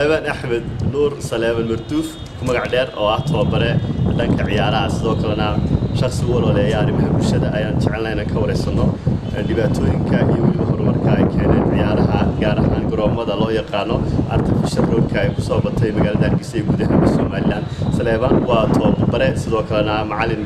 أبان أحمد نور سلام المرتوف كما قاعدين أو أعتبره دانك عيارة أصدق لنا شخص ولا لا يعني محب الشدة أيان تعلنا إنك ورثنا دبتوين كأيو يظهر مركاي كان عيارها جارها عن جرام ماذا الله يقانو artificial road كأي كصوبة تي مجال دانك سيجودها بالسوماليان سلام وأعتبره أصدق لنا معلن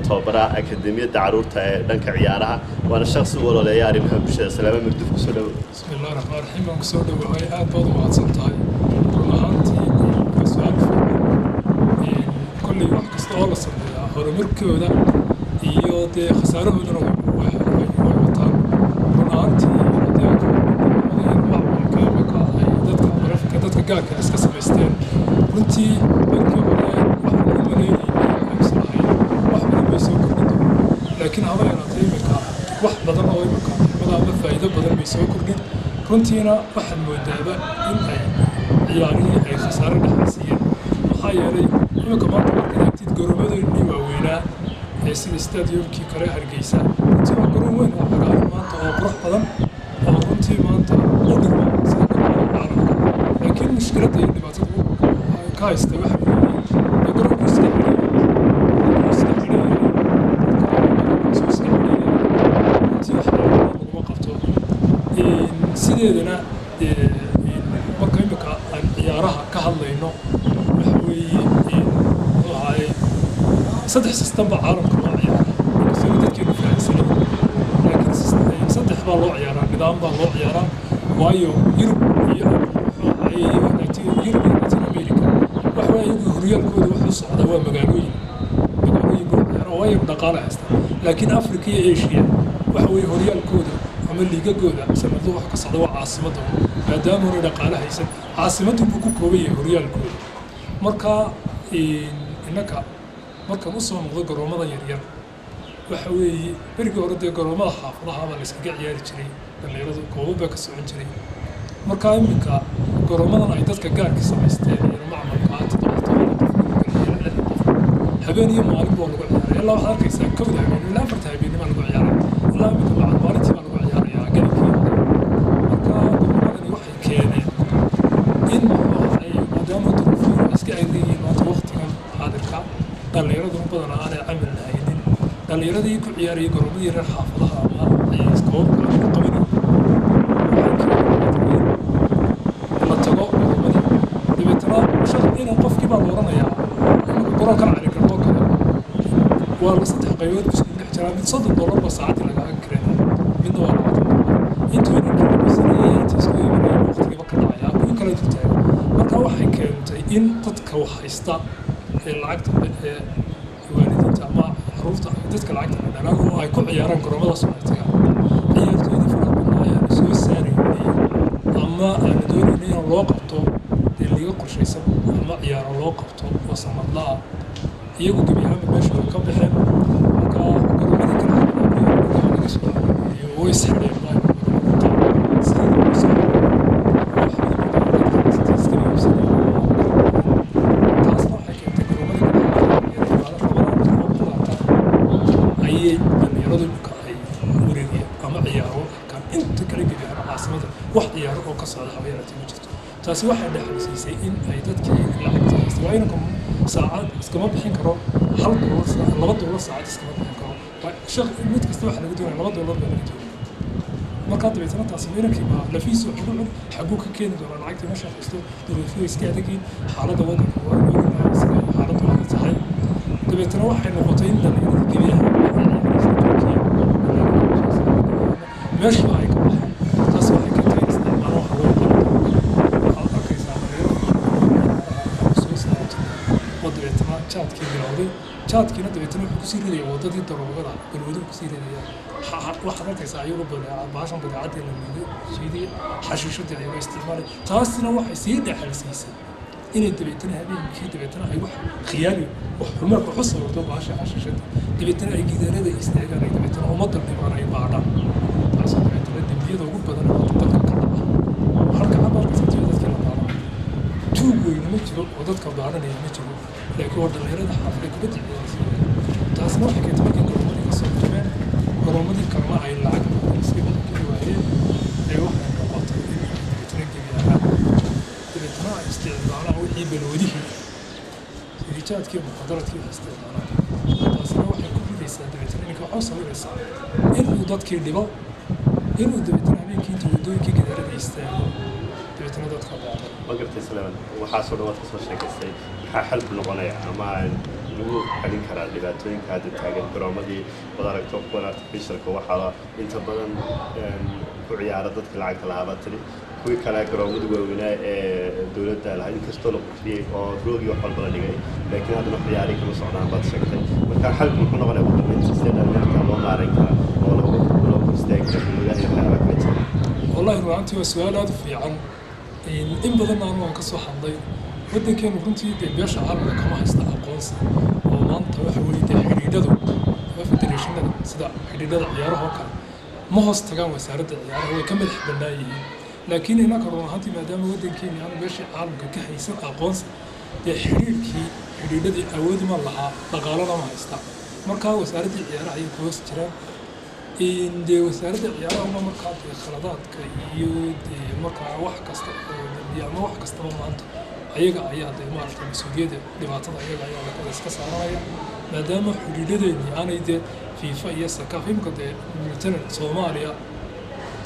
تعبرة أكاديمية دعرور دانك عيارها وأنا شخص ولا لا يعني محب الشدة سلام المرتوف كسوله. بسم الله الرحمن الرحيم كسوله وهاي أبوض وعصمتها runahaantii su'aal fiican kulli wax kasta oo la sameeyaa horumarkooda iyo dee khasaarahoodana way wataan runahaantii dadka gaarka iska samaysteen runtii markii hore waxaan u maleynayay amsalahay wax badan bay soo kordhin laakiin haba yaraatee iminka wax badan oo iminka xirmada ama faa'iido badan bay soo kordhin runtiina waxaad moodaaba in ay ciyaarihii ay khasaare dhexaysiiyeen maxaa yeelay iminka maanta markaad agtid goroomadoodii waaweynaa ee sida stadiumkii kale Hargeysa runtii waa garoon weyn oo cagaaran maanta oo qurux badan oo runtii maanta u dhigma sida garoomada caalamka laakiin mushkiladda iyo dhibaatada ka haysta waxa weeye garoonku iska xidhay runtii wax laguma qabto sideedana marka imika aan ciyaaraha ka hadlayno waxa weeye saddex system baa caalamka loo ciyaara sida dadkeenu fahansanay laakiin saddex baa loo ciyaaraa nidaam baa loo ciyaaraa waayo Yurub iyo Latin America waxa weeye horyaalkooda wuxuu socdaa waa magaalooyin buu ciyaara waayo dhaqaale haysta laakiin Afrika iyo Asia waxa weeye horyaalkooda ama liigagooda sanadku wax ka socda waa caasimadda maadaama uu dhaqaale haysan caasimaddu buu ku kooban yahay horyaalkooda marka innaka marka uu soo noqdo garoomada yaryar waxa weeye berigii hore dee garoomada xaafadaha baa la iskaga ciyaari jiray dhalinyaradu koobo baa ka socon jiray marka iminka garoomadan ay dadka gaarka samaysteen iyo macmalka habeen iyo maalin baa lagu ciyaaray ilaa waxaad arkaysaa kowda habeen ilaa afarta habeenimo lagu ciyaaray ilaa iminka maalintii baa lagu ciyaarayaa galikii marka garoomadani waxay keeneen in maadaama duruufiin iska ayleeyihiin maanta waqtigan xaadirka dhalinyaradu badan aanay camal lahaynin dhalinyaradii ku ciyaarayay garoomadii reer xaafadaha ama ay iskoobka ku qabanayeen la tago garoomadii dabeetana shaqadiina qofkii baa looranayaa garoonkan cali kartoo kale waa la saddex qaybood isku dhex jiraa mid $30 ba saacadii lagaga kireen midna waa $20 intuu ninkii la bisanayay inta isku imanayay waqtigiiba ka dhacayaa kuwi kala jirtaaga marka waxay keentay in dadka wax haysta lacagta waalidiinta ama caruurta dadka lacagta dhanaan oo ay ku ciyaaraan garoomada Soomaaliya ciyaartooyda faraha badan ayaa soo saarayay ama aan doonaynay in loo qabto liiga qorshaysan ama ciyaaro loo qabto oo sanadlaha iyagu gabi ahaan meesha ka baxeen marka garoomada kale laga soo iyo way saxdeen wax ciyaaro oo ka socda haweeneyda ma jirto taasi waxay dhaxalsiisay in ay dadkii lacagta isticmaalaan saacad iskama bixin karo $1 $2 saacad iskama bixin karo shaqo mid kasta waxa lagu doonayaa $2 baa lagu doonayaa marka dabeetana taasi meelankii baa la fiiso xaguu ka keeni doona lacagta ma shaqaysto duruufiyo iska adeegin xaaladda waddanka waa inuu sida xaaladdu ay tahay dabeetana waxay noqotay in dhalinyarada gebiyaha meesha ay ka baxaan taasi waxay keentay jaadkii bilowday jaadkiina dabeetana wuxuu kusii ridaya wadadii daroogada balwadu kusii ridaya waxaad arkaysaa ayagu baashan badeecadii la miido shiidii xashiishadii ayaga isticmaalay taasina waxay sii dhaxalsiisay inay dabeetana habeenkii dabeetana ay wax khiyaali wax xumaa ku xusawdo baasha xashiishadii dabeetana ay gidaarada istaagaan ay dabeetana ummadda dhibaan ay baadhaan taas dabeetana dembiyada ugu badan oo dadka ka dhaca halka camalka dadkii la baadho tuug weyne ma jiro oo dadka baadhanaya ma jiro laakiin waa dhalinyarada xaafadda kubadda ciyaaraysa taasna waxay keentay markii garoomadii ka soo jabeen garoomadii kalena ay lacag iska bixin waayeen ee waxay noqotay in dabeetana gebi ahaan dabeetana ay isticmaalaan wixii balwadihii rijaadkii muqadaradkii isticmaalaan taasina waxay ku ridaysaa dabeetana ninka waxaa sawiraysaa inuu dadkii dhibo inuu dabeetana habeenkii inta waddooyinkii gidaarada istaago dabeetana dadka dhaco ma gartay Salaaman waxaasoo dhan waad ka soo sheekaysay maxaa xalku noqonaya ama lagu xalin karaa dhibaatooyinka hadda taagan garoomadii wad aragto kuwan artificialka waxaa inta badan ku ciyaara dadka lacagta lahaaba tiri kuwii kale garoomada waaweynaa ee dowladda lahayd inkastoo la qurxiyey oo roogii wax walba la dhigay laakiin haddana ciyaari kama socdaan baad sheegtay marka xalku muxuu noqonaya ugu dambeyntii sidee dhalinyarta loo maareyn karaa oo lagu istaagi kara dowladaha iyo waxyaalaha kale jira wallahi runaantii waa su-aal aada u fiican in badan aan waan ka soo hadlay waddankeenu runtii dee beesha caalamka kama haysta aqoonsi oo maanta waxa weeye dee xidhiidhadu federeeshinada sida xidhiidhada ciyaaraha oo kale ma hoos tagaan wasaaradda ciyaaraha way ka madax bannaan yihiin laakiin innaka run ahaantii maadaama waddankeeni aanu beeshii caalamka ka haysan aqoonsi dee xidhiidhadii awoodi ma lahaa dhaqaalana ma haysta markaa wasaaraddii ciyaaraha ayay ku hoos jiraan dee wasaaradda ciyaaraha markaa dee khaladaadka iyo dee markaa wax kasta oo dambiya ama wax kastaba maanta ayaga ayaa dee maaragtay mas-uuliyadda dhibaatada ayaga ayaa lakada iska saaranaya maadaama xidhiidhadeennii aanay dee fiifa iyo sakaaf imika dee militanan soomaaliya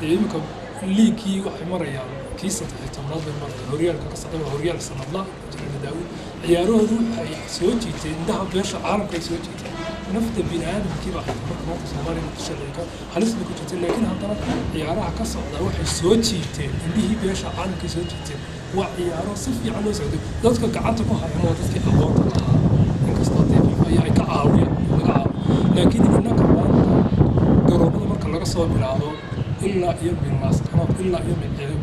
dee imika liigkii waxay marayaan kii 13 bay marayaan horyaalka ka socda horyaal sanadla jirana daawud ciyaarahoodu waxay soo jiiteen indhaha beesha caalamka ay soo jiiteen nafta bini'aadamkii baa marka maanta soomaaliya ku shaqeeyka halis bay ku jirtay laakiin haddana ciyaaraha ka socda waxay soo jiiteen indhihii beesha caalamka ay soo jiiteen waa ciyaaro si fiican loo socday dadka gacanta ku hayaan waa dadkii aqoonta lahaa inkastoo dee fifa ay ka caawiyaan laga caawiyo laakiin innaka maanta garoomada marka laga soo bilaabo ilaa iyo bilmaasqano ilaa iyo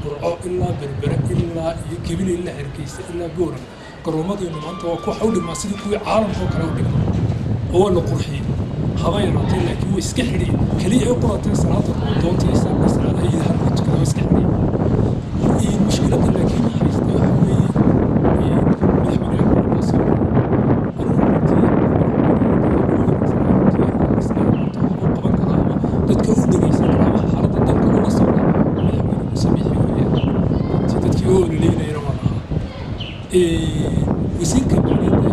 burco ilaa berbere ilaa iyo kibili ilaa hargeysa ilaa booran garoomadeenu maanta waa kuwa u dhimaa sidii kuwii caalamka oo kale u dhigma oo waa la qurxiyey haba yaraatee laakiin way iska xidhiyeen keliya ay qoratee salaada doonta iyo salaada ay halka tukada waa iska xidhiyeen mushkiladda laakiin haysta waxa weeye dadka u dhegeysan karaa waxa xaaladda dalka ula socda madaxweyne muuse biixi weeyaan si dadkii u ololeynayana waa lahaa wasiirka maaliyadda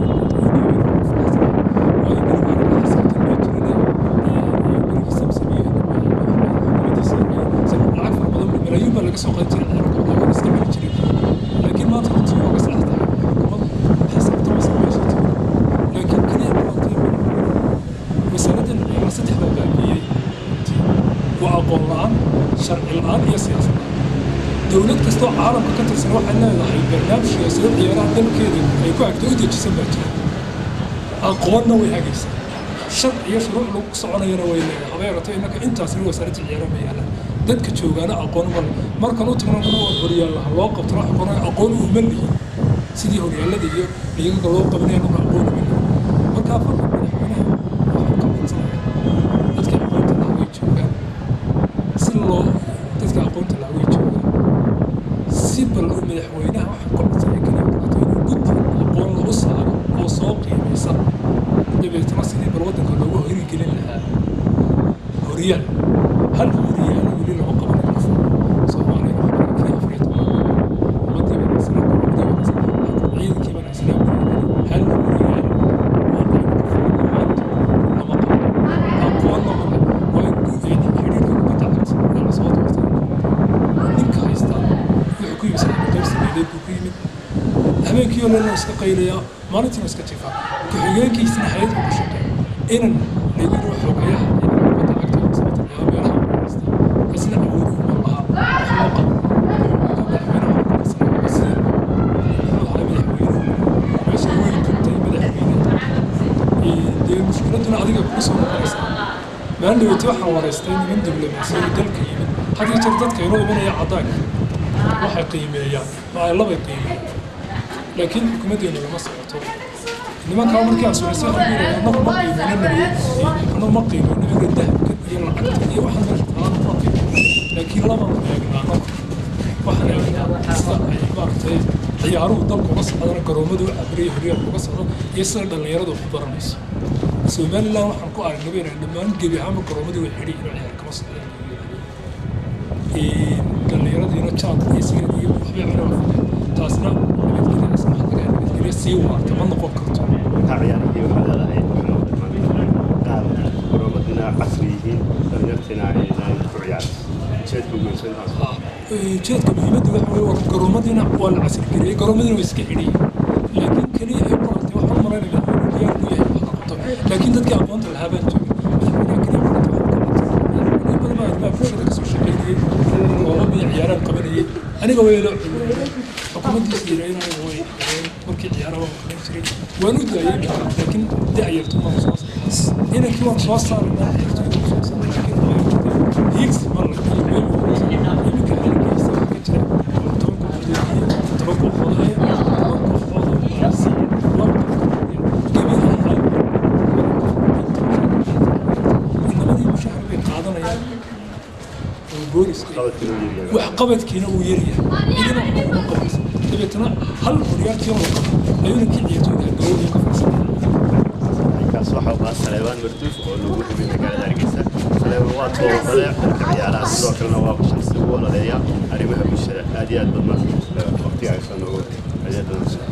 laga soo qaadi jiray ciyaartooyda oo iska mari jiray laakiin maanta runtii waa ka saxday xukuumadda xisaabta ma sameeyay laakiin kaliya maanta wasaaradda ciyaaraha saddex baa baabiyey waa aqoon la'aan sharci la'aan iyo siyaasad dowlad kastoo caalamka ka tirsan waxay leedahay barnaamij siyaasadeed ciyaaraha dalkeeda ay ku hagto u dejisan baa jira aqoonna way hagaysaa sharci iyo shuruuc lagu soconayana way leedahay haba yaraatee innaka intaasna wasaaradda ciyaaraha ma yaalaan dadka joogaana aqoon ma leh markan u tagnana waa horyaalaha loo qabtana aqoon uma lihin sidii horyaalada iyo liigaga loo qabanaya nuna aqoon uma lihin markaa farka madaxweynaha waxaan ka codsanaya dadka aqoonta laha way joogaan si loo dadka aqoonta laha way joogaan si bal madaxweynaha waxaan ka codsanaya kaliya qaato inuu guddi aqoon lagu saaro oo soo qiimaysa dabeetana sidii bal waddanka loogu horigelin lahaa horyaal hal horyaal weli lama qaban soomaaliya kii afrika wadii banaasan ciidankii banaasan hal horyaal oo maanta lama qaban aqoon lama leh waa xidhiidhka kubadda cagta ee la soo doortay ninka haysta wuxuu ku yimid sanadka sameeyay buu ku yimid habeenkii oo loo iska qaylayaa maalintii iska tifaa ku-xigeenkiisna hay'ad ku shaqeeya inan lagu ruuxogayaa kubadda cagta ee sababta meelaha isna awood uma laha wax loo qabo madaxweynaha waxaa sida madaxweynuhu meesha way gubtay madaxweyne dee mushkiladuna adiga kugu soo noqonaysaa maalin dhaweyta waxaan waraystay niman diblomaasiyada dalka yimid had iyo jeer dadka inoo imanaya caddaanka waxay qiimeeyaan labay qiimeeyaan laakiin xukuumaddeena lama socoto nimankaa markii aan sunaysay annagu ma qiimeyno ma qiimeyno dahabka iyo lacagta iyo waxaan meesha talaan ma qiimeyno laakiin lama eegnaa annagu waxaan eegnaa sida ay maaragtay ciyaaruhu dalka uga socdana garoomadu u cabriyay horyaalka uga socdo iyo sida dhallinyaradu wax u baranayso somaliland waxaan ku aragnay inay dhammaan gebi ahaanba garoomadu way xidhi inuu ciyaar kama socdaan dhallinyaradiina jaad iyo sigaar iyo waxbay cunaan taasna sii waarta ma noqon karto ciyaarihii waxaa leedahay qaar garoommadina casri yihiin dhalinyartina ay ku ciyaarto jeedka ugeysanaas jeedka muhiimadda waxa weeye war garoommadina waa la casri gareeyey garoommadina waa iska xidhiyey laakiin keliya ay qorantay waxaan malaynayaa inuu diyaar ku yahay wax la qabto laakiin dadkii aqoonta lahaa baan joogay bulshada kasoo shaqeynayay goobo iyo ciyaaraan qabanayay aniga way la xukuumaddiisa yiraahdo way markii ciyaaraha qaban jiray waan u daayay laakiin da'yartu ma soo saaray inankii waan soo saaray da'yartu soo saaray laakiin higgs mar la yimid iminka halkiisa ka jira tobanka qodob waxqabadkiina uu yaryahay idina uma qabaysa dabeetana hal horyaalkii oo ayuuna ka ciyaartooyga garoobay ka fadhiisay kaas waxa uu Saleebaan Martuuf oo lagu xubin magaalada Hargeysa Saleebaan waa tababare ciyaaraha sidoo kalena waa shakhsi u walaaleeya arrimaha bulshada aad iyo aad badan waqtiga ay soo noqon